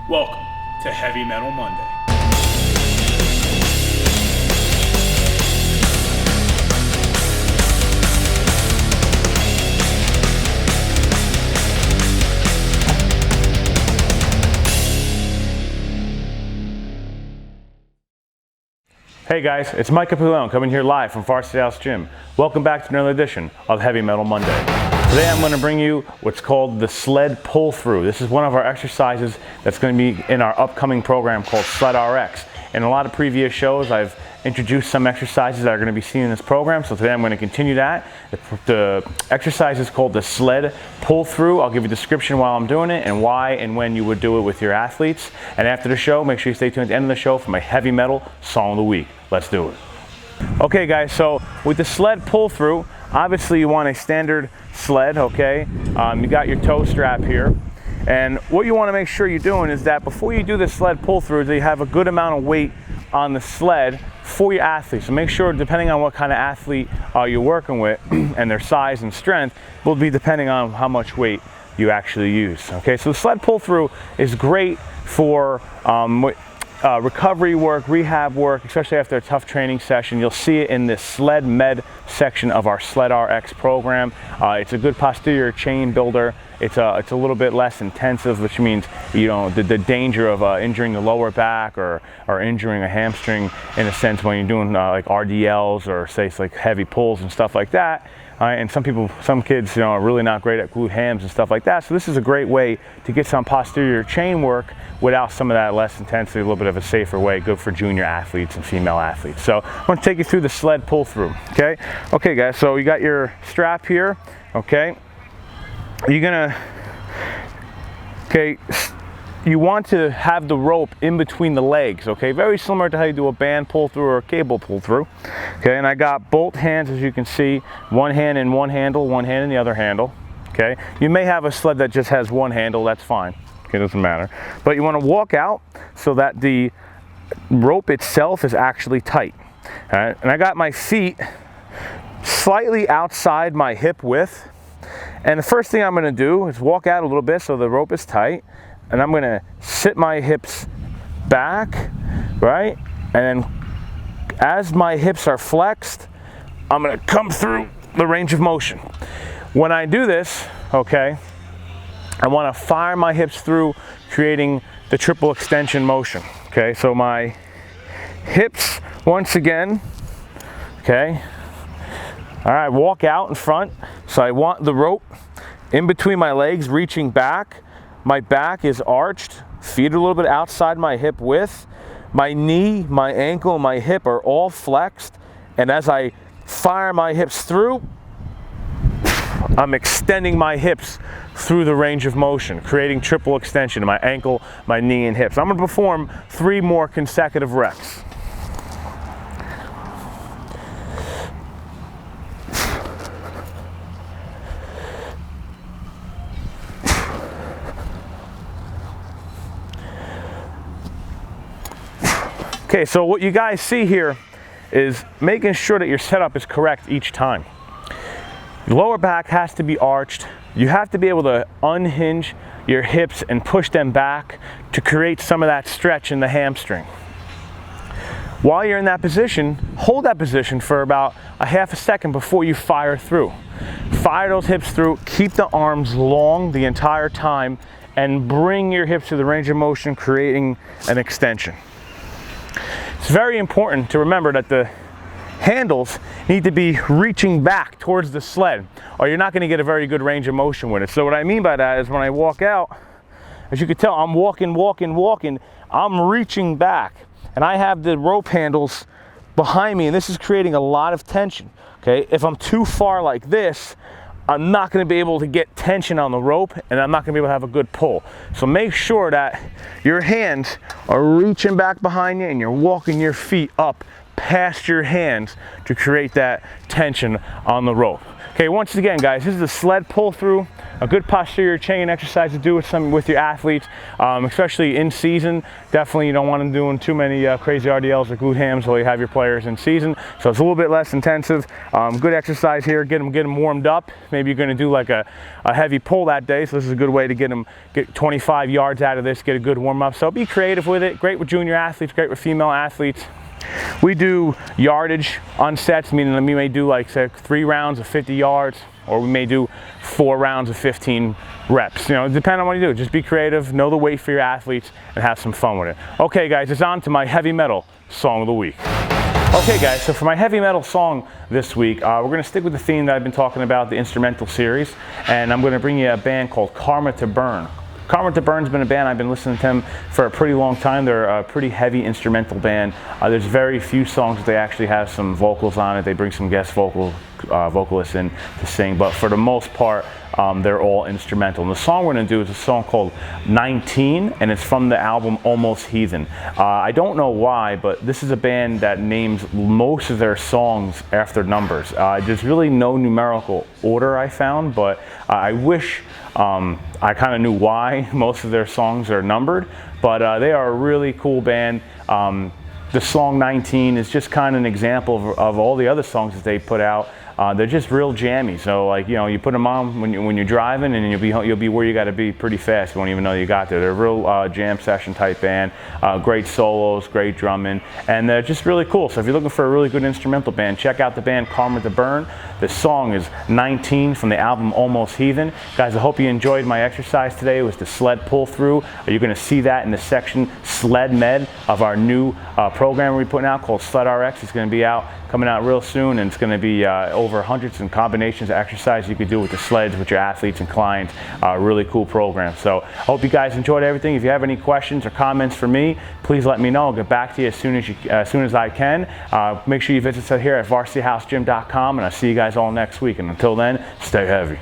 Welcome to Heavy Metal Monday. Hey guys, it's Mike Capilone coming here live from Varsity Gym. Welcome back to another edition of Heavy Metal Monday. Today I'm going to bring you what's called the sled pull through. This is one of our exercises that's going to be in our upcoming program called Sled RX. In a lot of previous shows I've introduced some exercises that are going to be seen in this program, so today I'm going to continue that. The exercise is called the sled pull through. I'll give you a description while I'm doing it and why and when you would do it with your athletes. And after the show, make sure you stay tuned at the end of the show for my heavy metal song of the week. Let's do it. Okay guys, so with the sled pull through, obviously you want a standard sled, okay? You got your toe strap here. And what you want to make sure you're doing is that before you do the sled pull through, that you have a good amount of weight on the sled for your athletes. So make sure, depending on what kind of athlete you're working with and their size and strength, will be depending on how much weight you actually use. Okay, so the sled pull through is great for recovery work, rehab work, especially after a tough training session. You'll see it in this Sled Med section of our Sled RX program. It's a good posterior chain builder. It's a little bit less intensive, which means, you know, the danger of injuring the lower back or injuring a hamstring in a sense when you're doing like RDLs or say it's like heavy pulls and stuff like that. And some kids, you know, are really not great at glute hams and stuff like that. So this is a great way to get some posterior chain work without some of that less intensity, a little bit of a safer way, good for junior athletes and female athletes. So I'm going to take you through the sled pull through. Okay, guys. So you got your strap here. Okay, you want to have the rope in between the legs, okay? Very similar to how you do a band pull through or a cable pull through. Okay, and I got both hands, as you can see, one hand in one handle, one hand in the other handle. Okay, you may have a sled that just has one handle, that's fine. Okay, doesn't matter. But you want to walk out so that the rope itself is actually tight. All right, and I got my feet slightly outside my hip width. And the first thing I'm going to do is walk out a little bit so the rope is tight. And I'm going to sit my hips back, right? And then as my hips are flexed, I'm going to come through the range of motion. When I do this, okay, I want to fire my hips through, creating the triple extension motion. Okay, so my hips, once again, okay. All right, walk out in front. So I want the rope in between my legs, reaching back. My back is arched, feet are a little bit outside my hip width. My knee, my ankle, my hip are all flexed. And as I fire my hips through, I'm extending my hips through the range of motion, creating triple extension in my ankle, my knee, and hips. I'm going to perform 3 more consecutive reps. Okay, so what you guys see here is making sure that your setup is correct each time. Your lower back has to be arched. You have to be able to unhinge your hips and push them back to create some of that stretch in the hamstring. While you're in that position, hold that position for about a half a second before you fire through. Fire those hips through, keep the arms long the entire time, and bring your hips to the range of motion, creating an extension. It's very important to remember that the handles need to be reaching back towards the sled, or you're not going to get a very good range of motion with it. So what I mean by that is when I walk out, as you can tell, I'm walking, I'm reaching back, and I have the rope handles behind me, and this is creating a lot of tension. Okay, if I'm too far like this, I'm not going to be able to get tension on the rope, and I'm not going to be able to have a good pull. So make sure that your hands are reaching back behind you and you're walking your feet up past your hands to create that tension on the rope. Okay, once again, guys, this is a sled pull through, a good posterior chain exercise to do with your athletes, especially in season. Definitely you don't want them doing too many crazy RDLs or glute hams while you have your players in season. So it's a little bit less intensive. Good exercise here, get them warmed up. Maybe you're gonna do like a heavy pull that day, so this is a good way to get 25 yards out of this, get a good warm up. So be creative with it. Great with junior athletes, great with female athletes. We do yardage on sets, meaning that we may do like say 3 rounds of 50 yards, or we may do 4 rounds of 15 reps. You know, depending on what you do. Just be creative, know the weight for your athletes, and have some fun with it. Okay, guys, it's on to my heavy metal song of the week. Okay, guys, so for my heavy metal song this week, we're going to stick with the theme that I've been talking about, the instrumental series, and I'm going to bring you a band called Karma to Burn. Karma to Burn's been a band, I've been listening to them for a pretty long time. They're a pretty heavy instrumental band. There's very few songs that they actually have some vocals on it. They bring some guest vocalists in to sing, but for the most part, they're all instrumental. And the song we're going to do is a song called 19, and it's from the album Almost Heathen. I don't know why, but this is a band that names most of their songs after numbers. There's really no numerical order I found, but I wish I kind of knew why most of their songs are numbered, but they are a really cool band. The song 19 is just kind of an example of all the other songs that they put out. They're just real jammy. So like, you know, you put them on when you're driving, and you'll be where you got to be pretty fast. You won't even know you got there. They're a real jam session type band. Great solos, great drumming, and they're just really cool. So if you're looking for a really good instrumental band, check out the band Karma to Burn. The song is 19 from the album Almost Heathen. Guys, I hope you enjoyed my exercise today. It was the sled pull through. You're going to see that in the section Sled Med of our new program we're putting out called Sled RX. It's going to be coming out real soon, and it's going to be over hundreds and combinations of exercise you could do with the sleds with your athletes and clients. Really cool program. So I hope you guys enjoyed everything. If you have any questions or comments for me, please let me know. I'll get back to you as soon as I can. Make sure you visit us here at varsityhousegym.com, and I'll see you guys all next week. And until then, stay heavy.